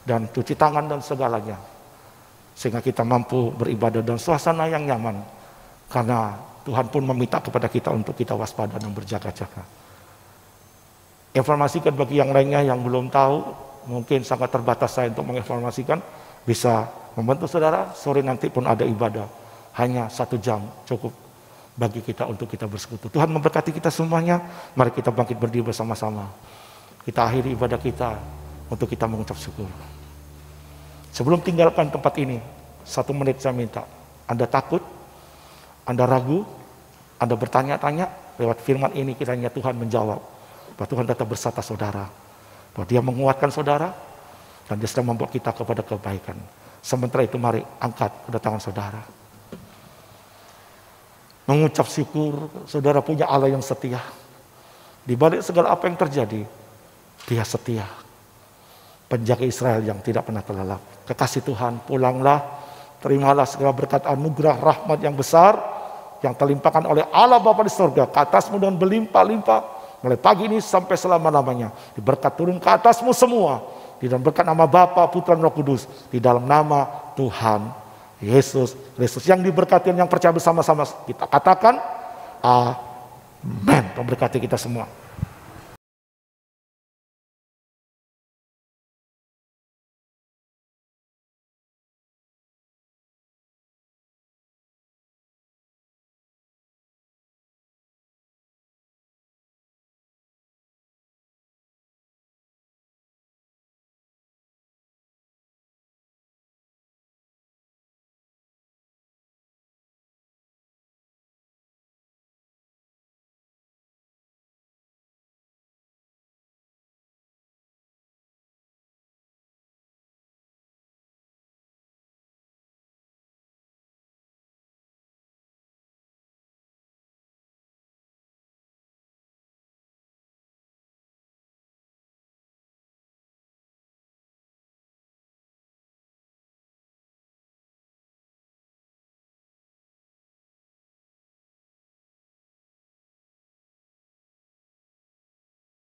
Speaker 4: dan cuci tangan dan segalanya, sehingga kita mampu beribadah dalam suasana yang nyaman, karena Tuhan pun meminta kepada kita untuk kita waspada dan berjaga-jaga. Informasikan bagi yang lainnya yang belum tahu, mungkin sangat terbatas saya untuk menginformasikan, bisa membantu saudara. Sore nanti pun ada ibadah, hanya 1 jam cukup bagi kita untuk kita bersekutu. Tuhan memberkati kita semuanya. Mari kita bangkit berdiri bersama-sama. Kita akhiri ibadah kita untuk kita mengucap syukur. Sebelum tinggalkan tempat ini, 1 menit saya minta. Anda takut? Anda ragu? Anda bertanya-tanya? Lewat firman ini kiranya Tuhan menjawab bahwa Tuhan tetap bersama saudara, bahwa Dia menguatkan saudara, dan Dia sedang membawa kita kepada kebaikan. Sementara itu mari angkat kedatangan saudara. Mengucap syukur, saudara punya Allah yang setia. Di balik segala apa yang terjadi, Dia setia. Penjaga Israel yang tidak pernah terlelap. Kekasih Tuhan, pulanglah, terimalah segala berkat anugerah rahmat yang besar yang terlimpahkan oleh Allah Bapa di surga ke atasmu dengan berlimpah-limpah mulai pagi ini sampai selama-lamanya. Diberkat turun ke atasmu semua, di dalam berkat nama Bapa, Putra, dan Roh Kudus, di dalam nama Tuhan Yesus Kristus yang diberkati dan yang percaya bersama-sama kita katakan amin. Memberkati kita semua.